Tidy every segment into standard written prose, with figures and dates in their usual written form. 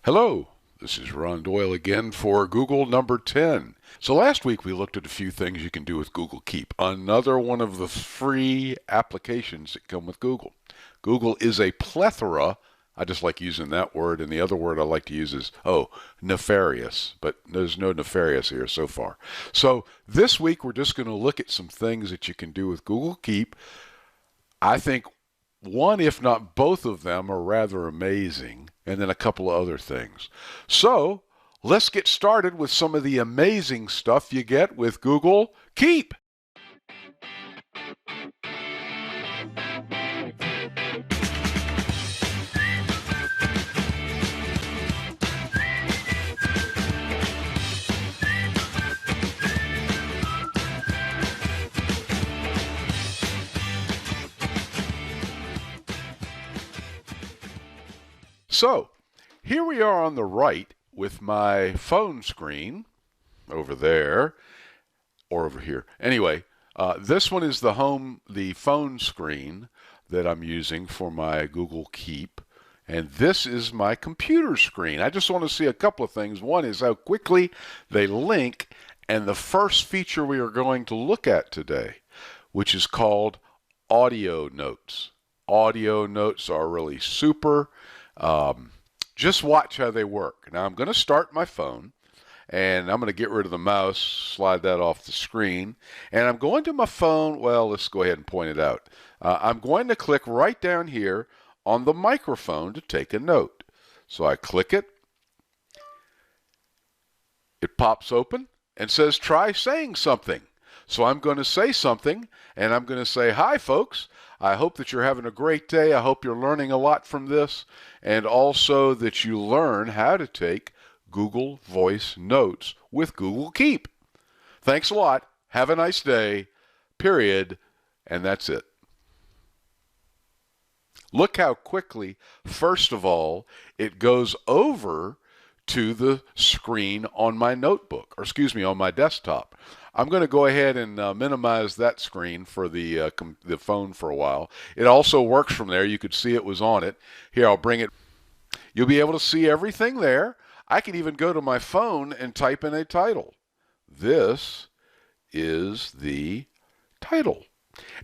Hello, this is Ron Doyle again for Google number 10. So last week we looked at a few things you can do with Google Keep, another one of the free applications that come with Google. Google is a plethora. I just like using that word, and the other word I like to use is, nefarious, but there's no nefarious here so far. So this week we're just going to look at some things that you can do with Google Keep. I think one, if not both of them, are rather amazing, and then a couple of other things. So let's get started with some of the amazing stuff you get with Google Keep. So here we are on the right with my phone screen over there or over here. Anyway, this one is the phone screen that I'm using for my Google Keep. And this is my computer screen. I just want to see a couple of things. One is how quickly they link, and the first feature we are going to look at today, which is called audio notes. Audio notes are really super. Just watch how they work. Now I'm going to start my phone, and I'm going to get rid of the mouse, slide that off the screen, and I'm going to my phone. Well, let's go ahead and point it out. I'm going to click right down here on the microphone to take a note. So I click it. It pops open and says, try saying something. So I'm going to say something, and I'm going to say, hi, folks. I hope that you're having a great day. I hope you're learning a lot from this, and also that you learn how to take Google Voice notes with Google Keep. Thanks a lot. Have a nice day, period, and that's it. Look how quickly, first of all, it goes over to the screen on my notebook, or excuse me, on my desktop. I'm going to go ahead and minimize that screen for the phone for a while. It also works from there. You could see it was on it. Here, I'll bring it. You'll be able to see everything there. I can even go to my phone and type in a title. This is the title.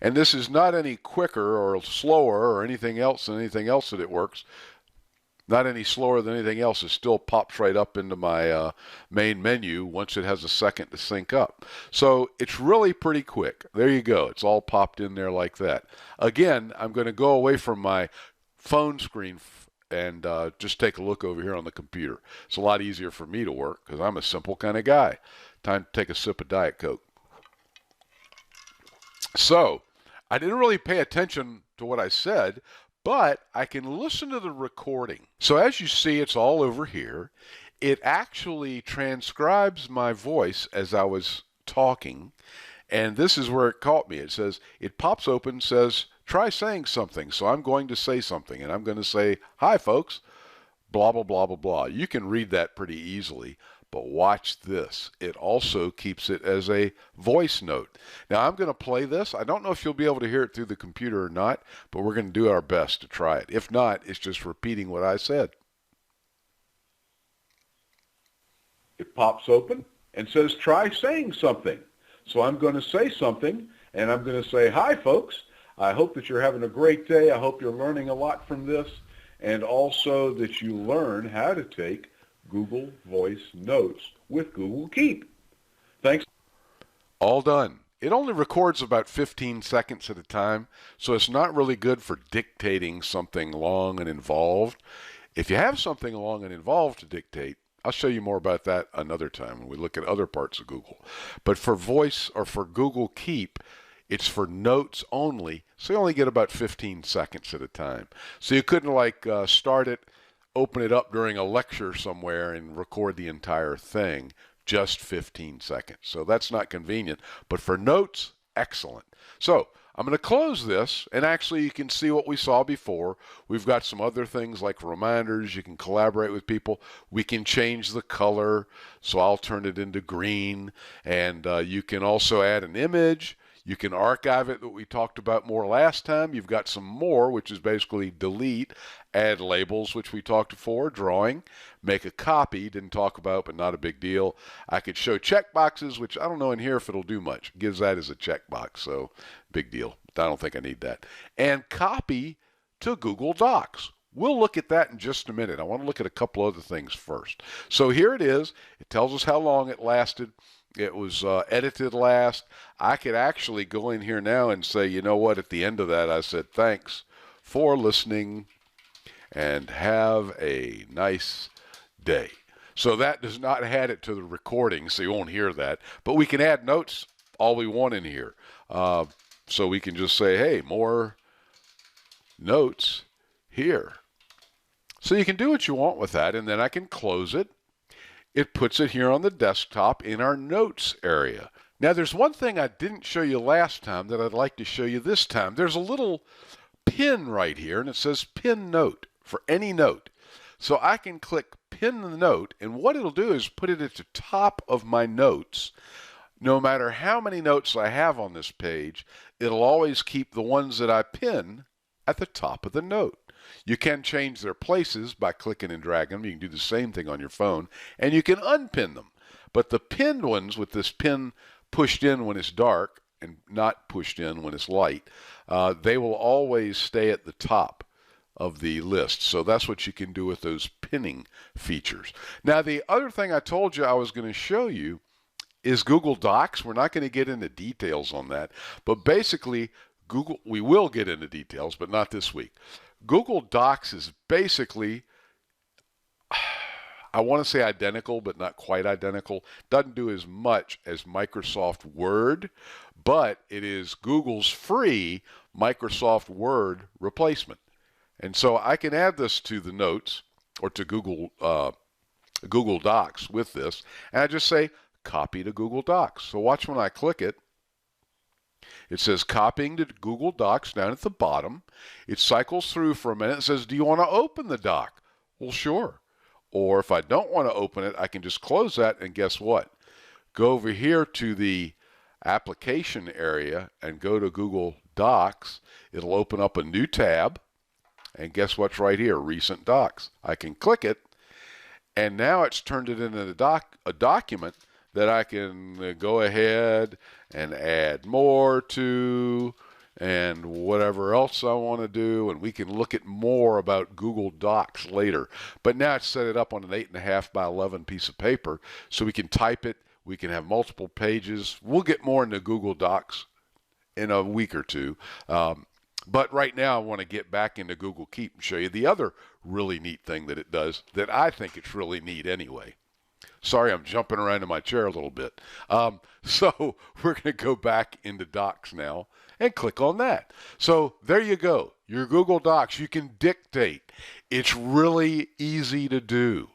And this is not any quicker or slower or anything else than anything else that it works. Not any slower than anything else. It still pops right up into my main menu once it has a second to sync up. So it's really pretty quick. There you go. It's all popped in there like that. Again, I'm going to go away from my phone screen and just take a look over here on the computer. It's a lot easier for me to work because I'm a simple kind of guy. Time to take a sip of Diet Coke. So I didn't really pay attention to what I said, but I can listen to the recording. So as you see, it's all over here. It actually transcribes my voice as I was talking, and this is where it caught me. It says, it pops open, says, try saying something. So I'm going to say something, and I'm going to say, hi, folks, blah, blah, blah, blah, blah. You can read that pretty easily. But watch this. It also keeps it as a voice note. Now I'm going to play this. I don't know if you'll be able to hear it through the computer or not, but we're going to do our best to try it. If not, it's just repeating what I said. It pops open and says, try saying something. So I'm going to say something, and I'm going to say, hi, folks. I hope that you're having a great day. I hope you're learning a lot from this, and also that you learn how to take Google Voice Notes with Google Keep. Thanks. All done. It only records about 15 seconds at a time, so it's not really good for dictating something long and involved. If you have something long and involved to dictate, I'll show you more about that another time when we look at other parts of Google. But for voice or for Google Keep, it's for notes only, so you only get about 15 seconds at a time. So you couldn't start it, open it up during a lecture somewhere and record the entire thing, just 15 seconds. So that's not convenient, but for notes, excellent. So I'm going to close this, and actually you can see what we saw before. We've got some other things like reminders. You can collaborate with people. We can change the color, so I'll turn it into green, and you can also add an image. You can archive it that we talked about more last time. You've got some more, which is basically delete, add labels, which we talked before, drawing, make a copy, didn't talk about, but not a big deal. I could show checkboxes, which I don't know in here if it'll do much. It gives that as a checkbox, so big deal. I don't think I need that. And copy to Google Docs. We'll look at that in just a minute. I want to look at a couple other things first. So here it is. It tells us how long it lasted. It was edited last. I could actually go in here now and say, you know what, at the end of that, I said, thanks for listening and have a nice day. So that does not add it to the recording, so you won't hear that. But we can add notes all we want in here. So we can just say, hey, more notes here. So you can do what you want with that, and then I can close it. It puts it here on the desktop in our notes area. Now there's one thing I didn't show you last time that I'd like to show you this time. There's a little pin right here, and it says pin note for any note. So I can click pin the note, and what it'll do is put it at the top of my notes. No matter how many notes I have on this page, it'll always keep the ones that I pin at the top of the note. You can change their places by clicking and dragging them. You can do the same thing on your phone, and you can unpin them. But the pinned ones with this pin pushed in when it's dark and not pushed in when it's light, they will always stay at the top of the list. So that's what you can do with those pinning features. Now, the other thing I told you I was going to show you is Google Docs. We're not going to get into details on that, but basically we will get into details, but not this week. Google Docs is basically, I want to say identical, but not quite identical. Doesn't do as much as Microsoft Word, but it is Google's free Microsoft Word replacement. And so I can add this to the notes or to Google Docs with this, and I just say copy to Google Docs. So watch when I click it. It says copying to Google Docs down at the bottom. It cycles through for a minute. It says, do you want to open the doc? Well, sure. Or if I don't want to open it, I can just close that, and guess what? Go over here to the application area and go to Google Docs. It'll open up a new tab, and guess what's right here? Recent Docs. I can click it, and now it's turned it into a document that I can go ahead and add more to and whatever else I want to do, and we can look at more about Google Docs later. But now it's set it up on an 8.5 by 11 piece of paper, so we can type it, we can have multiple pages. We'll get more into Google Docs in a week or two. But right now I want to get back into Google Keep and show you the other really neat thing that it does that I think it's really neat anyway. Sorry, I'm jumping around in my chair a little bit. So we're going to go back into Docs now and click on that. So there you go. Your Google Docs. You can dictate. It's really easy to do.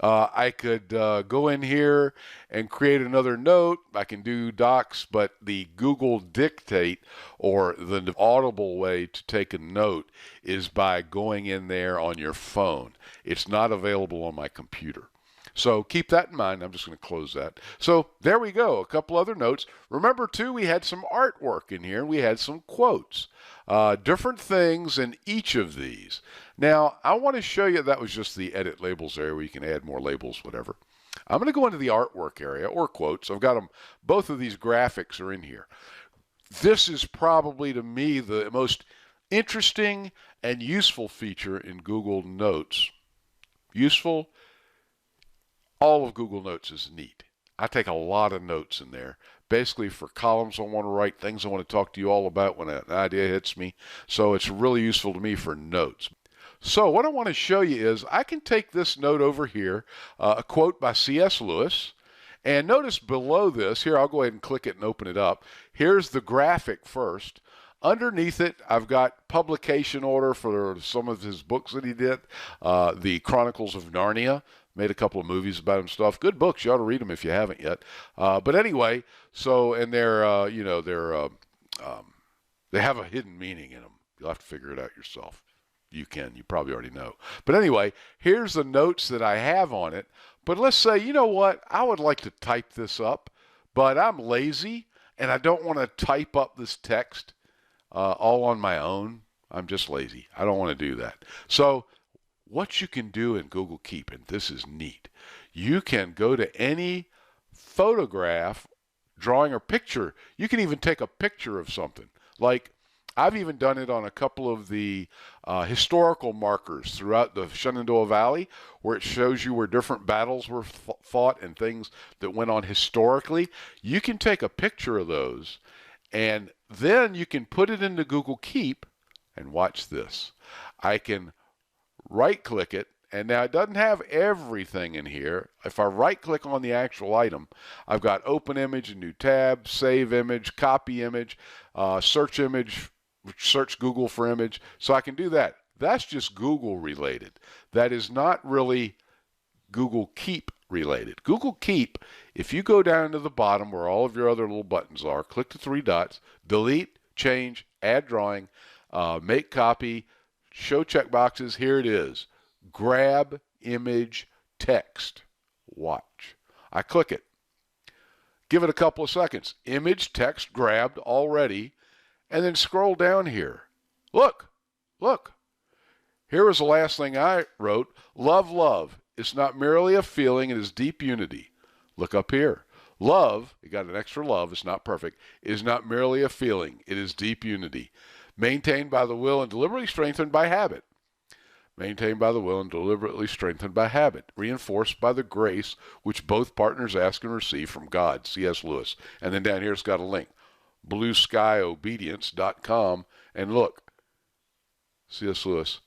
I could go in here and create another note. I can do Docs, but the Google Dictate, or the audible way to take a note, is by going in there on your phone. It's not available on my computer. So keep that in mind. I'm just going to close that. So there we go. A couple other notes. Remember, too, we had some artwork in here, and we had some quotes. Different things in each of these. Now, I want to show you, that was just the edit labels area where you can add more labels, whatever. I'm going to go into the artwork area, or quotes. I've got them. Both of these graphics are in here. This is probably, to me, the most interesting and useful feature in Google Notes. Useful. All of Google Notes is neat. I take a lot of notes in there, basically for columns I want to write, things I want to talk to you all about when an idea hits me. So it's really useful to me for notes. So what I want to show you is I can take this note over here, a quote by C.S. Lewis, and notice below this, here I'll go ahead and click it and open it up. Here's the graphic first. Underneath it, I've got publication order for some of his books that he did, the Chronicles of Narnia. Made a couple of movies about him stuff. Good books. You ought to read them if you haven't yet. But anyway, so, and they're, they have a hidden meaning in them. You'll have to figure it out yourself. You can. You probably already know. But anyway, here's the notes that I have on it. But let's say, you know what? I would like to type this up, but I'm lazy, and I don't want to type up this text all on my own. I'm just lazy. I don't want to do that. So what you can do in Google Keep, and this is neat. You can go to any photograph, drawing, or picture. You can even take a picture of something. Like, I've even done it on a couple of the historical markers throughout the Shenandoah Valley, where it shows you where different battles were fought and things that went on historically. You can take a picture of those, and then you can put it into Google Keep, and watch this. I can right-click it, and now it doesn't have everything in here. If I right-click on the actual item, I've got Open Image, a new tab, Save Image, Copy Image, Search Image, search Google for image. So I can do that. That's just Google related. That is not really Google Keep related. Google Keep, if you go down to the bottom where all of your other little buttons are, click the three dots, delete, change, add drawing, make copy, show checkboxes. Here it is. Grab image text. Watch. I click it. Give it a couple of seconds. Image text grabbed already. And then scroll down here. Look. Here was the last thing I wrote. Love, love. It's not merely a feeling, it is deep unity. Look up here. Love, you got an extra love, it's not perfect, is not merely a feeling, it is deep unity. Maintained by the will and deliberately strengthened by habit. Maintained by the will and deliberately strengthened by habit. Reinforced by the grace which both partners ask and receive from God. C.S. Lewis. And then down here it's got a link. BlueSkyObedience.com. And look. C.S. Lewis.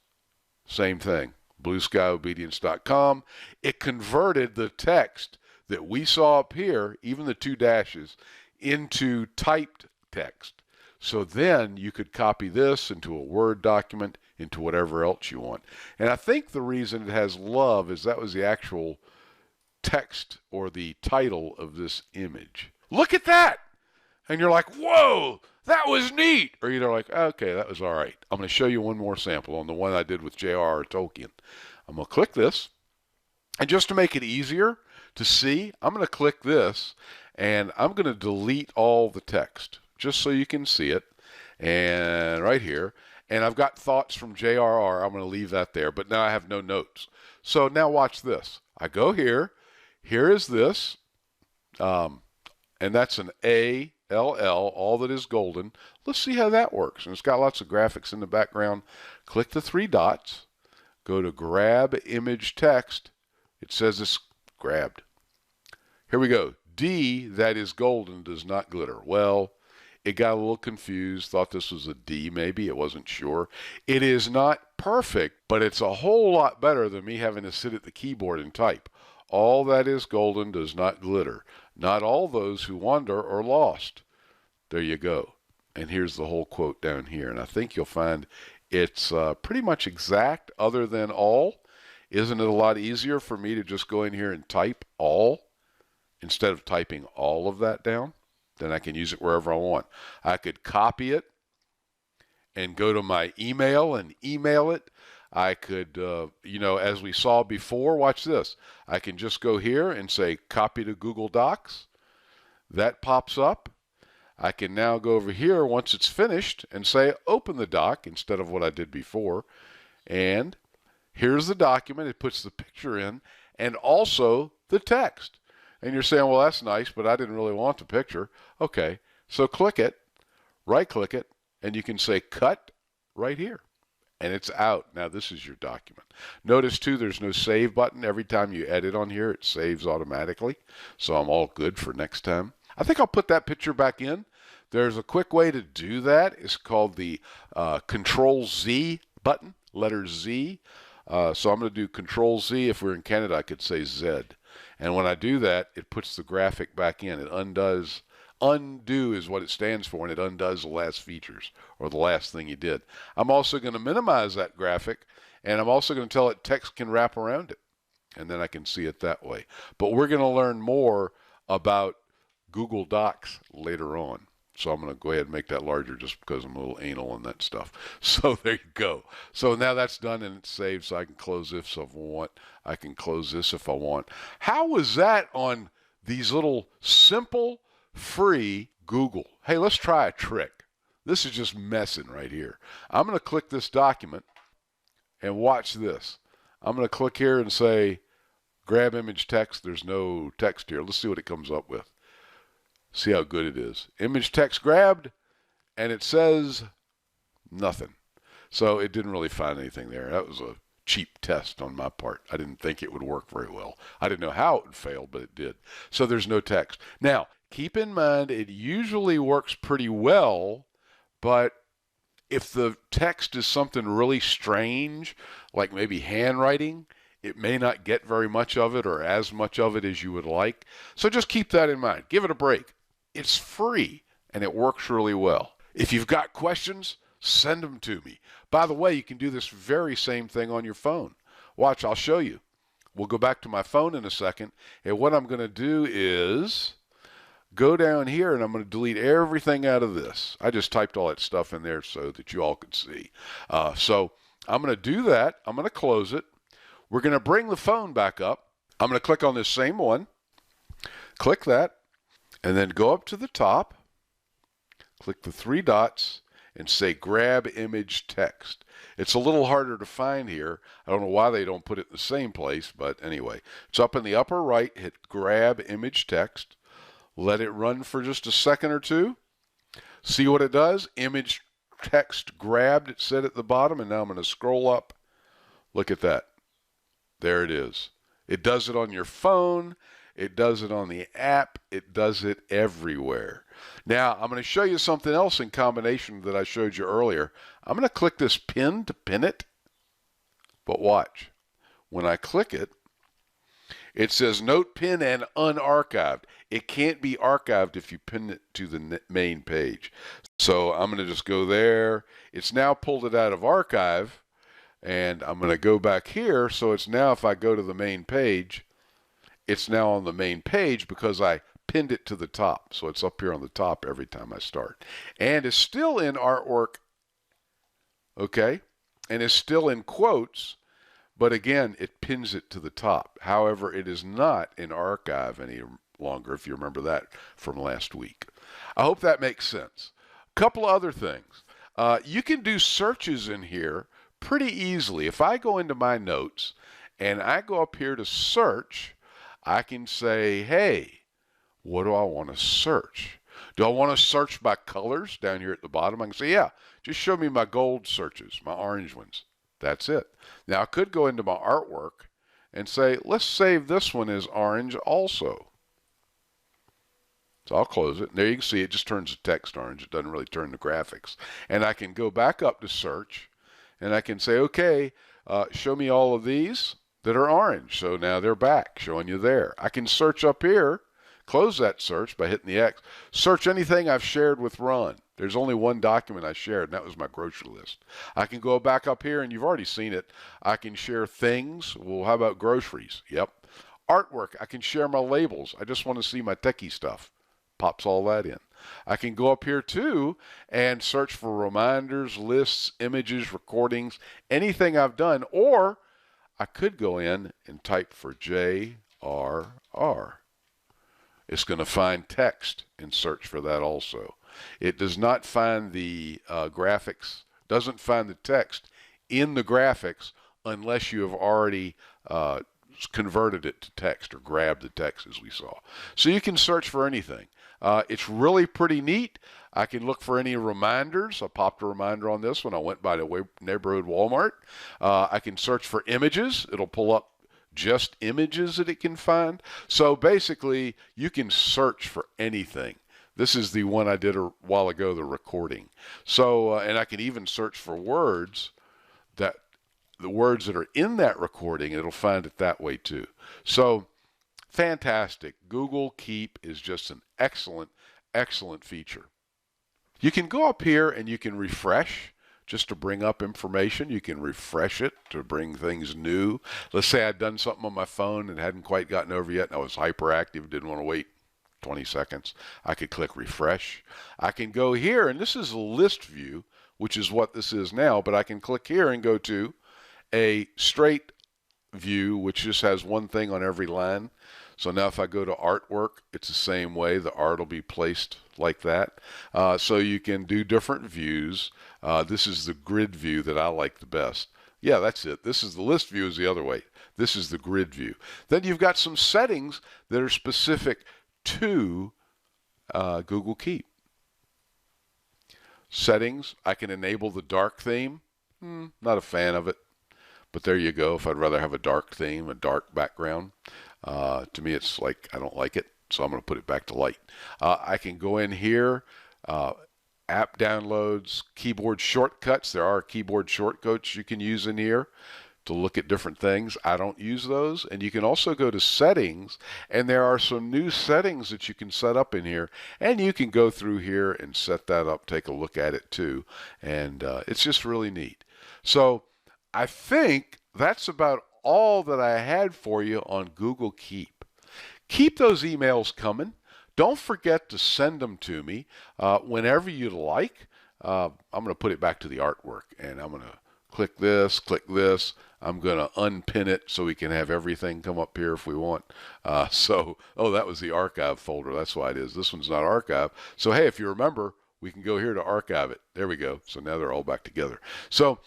Same thing. BlueSkyObedience.com. It converted the text that we saw up here, even the 2 dashes, into typed text. So then you could copy this into a Word document, into whatever else you want. And I think the reason it has love is that was the actual text or the title of this image. Look at that! And you're like, whoa, that was neat. Or you're like, okay, that was all right. I'm going to show you one more sample on the one I did with J.R.R. Tolkien. I'm going to click this. And just to make it easier to see, I'm going to click this. And I'm going to delete all the text just so you can see it. And right here. And I've got thoughts from J.R.R. I'm going to leave that there. But now I have no notes. So now watch this. I go here. Here is this. And that's an A. LL, all that is golden. Let's see how that works. And it's got lots of graphics in the background. Click the 3 dots. Go to grab image text. It says it's grabbed. Here we go. D, that is golden, does not glitter. Well, it got a little confused. Thought this was a D maybe. It wasn't sure. It is not perfect, but it's a whole lot better than me having to sit at the keyboard and type. All that is golden does not glitter. Not all those who wander are lost. There you go. And here's the whole quote down here. And I think you'll find it's pretty much exact other than all. Isn't it a lot easier for me to just go in here and type all instead of typing all of that down? Then I can use it wherever I want. I could copy it and go to my email and email it. I could, as we saw before, watch this. I can just go here and say copy to Google Docs. That pops up. I can now go over here once it's finished and say open the doc instead of what I did before. And here's the document. It puts the picture in and also the text. And you're saying, well, that's nice, but I didn't really want the picture. Okay, so click it, right-click it, and you can say cut right here. And it's out. Now this is your document. Notice too there's no save button. Every time you edit on here it saves automatically. So I'm all good for next time. I think I'll put that picture back in. There's a quick way to do that. It's called the Control Z button, letter Z. So I'm going to do Control Z. If we're in Canada I could say Z. And when I do that it puts the graphic back in. It undoes. Undo is what it stands for, and it undoes the last features or the last thing you did. I'm also going to minimize that graphic, and I'm also going to tell it text can wrap around it, and then I can see it that way. But we're going to learn more about Google Docs later on. So I'm going to go ahead and make that larger just because I'm a little anal on that stuff. So there you go. So now that's done and it's saved, so I can close this if I want. I can close this if I want. How was that on these little simple free Google? Hey, let's try a trick. This is just messing right here. I'm going to click this document and watch this. I'm going to click here and say grab image text. There's no text here. Let's see what it comes up with. See how good it is. Image text grabbed, and it says nothing. So it didn't really find anything there. That was a cheap test on my part. I didn't think it would work very well. I didn't know how it would fail, but it did. So there's no text. Now, keep in mind, it usually works pretty well, but if the text is something really strange, like maybe handwriting, it may not get very much of it or as much of it as you would like. So just keep that in mind. Give it a break. It's free, and it works really well. If you've got questions, send them to me. By the way, you can do this very same thing on your phone. Watch, I'll show you. We'll go back to my phone in a second, and what I'm going to do is go down here, and I'm going to delete everything out of this. I just typed all that stuff in there so that you all could see. So I'm going to do that. I'm going to close it. We're going to bring the phone back up. I'm going to click on this same one. Click that, and then go up to the top. Click the three dots and say grab image text. It's a little harder to find here. I don't know why they don't put it in the same place, but anyway. It's up in the upper right. Hit grab image text. Let it run for just a second or two. See what it does. Image text grabbed, it said at the bottom, and now I'm going to scroll up. Look at that. There it is. It does it on your phone. It does it on the app. It does it everywhere. Now, I'm going to show you something else in combination that I showed you earlier. I'm going to click this pin to pin it. But watch. When I click it, it says note pin and unarchived. It can't be archived if you pin it to the main page. So I'm going to just go there. It's now pulled it out of archive. And I'm going to go back here. So it's now, if I go to the main page, it's now on the main page because I pinned it to the top. So it's up here on the top every time I start. And it's still in artwork, okay? And it's still in quotes, but again, it pins it to the top. However, it is not in archive any longer, if you remember that from last week. I hope that makes sense. A couple other things. You can do searches in here pretty easily. If I go into my notes and I go up here to search, I can say, hey, what do I want to search? Do I want to search by colors down here at the bottom? I can say, yeah, just show me my gold searches, my orange ones. That's it. Now, I could go into my artwork and say, let's save this one as orange also. So I'll close it. And there you can see it just turns the text orange. It doesn't really turn the graphics. And I can go back up to search, and I can say, okay, show me all of these that are orange. So now they're back, showing you there. I can search up here, close that search by hitting the X. Search anything I've shared with Ron. There's only one document I shared, and that was my grocery list. I can go back up here, and you've already seen it. I can share things. Well, how about groceries? Yep. Artwork. I can share my labels. I just want to see my techie stuff. Pops all that in. I can go up here too and search for reminders, lists, images, recordings, anything I've done, or I could go in and type for JRR. It's going to find text and search for that also. It does not find the graphics, doesn't find the text in the graphics unless you have already converted it to text or grabbed the text, as we saw. So you can search for anything. It's really pretty neat. I can look for any reminders. I popped a reminder on this when I went by the neighborhood Walmart. I can search for images. It'll pull up just images that it can find. So basically, you can search for anything. This is the one I did a while ago, the recording. So, and I can even search for words, that the words that are in that recording, it'll find it that way too. So, fantastic. Google Keep is just an excellent, excellent feature. You can go up here and you can refresh just to bring up information. You can refresh it to bring things new. Let's say I'd done something on my phone and hadn't quite gotten over yet, and I was hyperactive, didn't want to wait 20 seconds. I could click refresh. I can go here, and this is a list view, which is what this is now, but I can click here and go to a straight view, which just has one thing on every line. So now if I go to artwork, it's the same way. The art will be placed like that. So you can do different views. This is the grid view that I like the best. Yeah, that's it. This is the list view is the other way. This is the grid view. Then you've got some settings that are specific to Google Keep. Settings, I can enable the dark theme. Not a fan of it, but there you go. If I'd rather have a dark theme, a dark background, to me it's like I don't like it, so I'm going to put it back to light. I can go in here, app downloads, keyboard shortcuts. There are keyboard shortcuts you can use in here to look at different things. I don't use those. And you can also go to settings, and there are some new settings that you can set up in here, and you can go through here and set that up, take a look at it too, and it's just really neat. So I think that's about all that I had for you on Google Keep. Keep those emails coming. Don't forget to send them to me whenever you'd like. I'm going to put it back to the artwork, and I'm going to click this, click this. I'm going to unpin it so we can have everything come up here if we want. Oh, that was the archive folder. That's why it is. This one's not archive. So, hey, if you remember, we can go here to archive it. There we go. So now they're all back together. So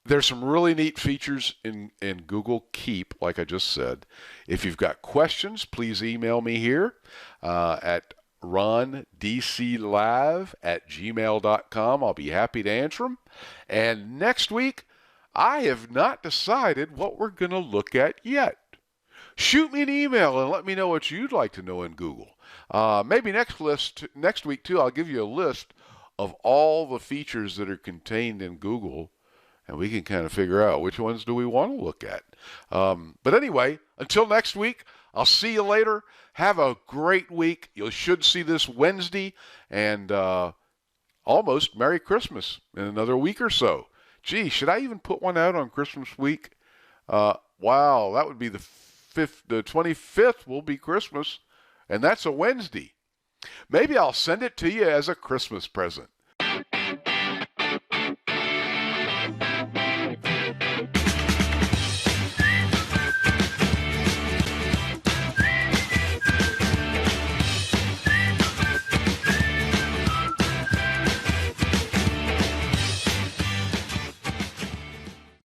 there's some really neat features in Google Keep, like I just said. If you've got questions, please email me here at rondclive@gmail.com. I'll be happy to answer them. And next week, I have not decided what we're going to look at yet. Shoot me an email and let me know what you'd like to know in Google. Maybe next week, too, I'll give you a list of all the features that are contained in Google, and we can kind of figure out which ones do we want to look at. But anyway, until next week, I'll see you later. Have a great week. You should see this Wednesday, and almost Merry Christmas in another week or so. Gee, should I even put one out on Christmas week? Wow, that would be the 25th will be Christmas, and that's a Wednesday. Maybe I'll send it to you as a Christmas present.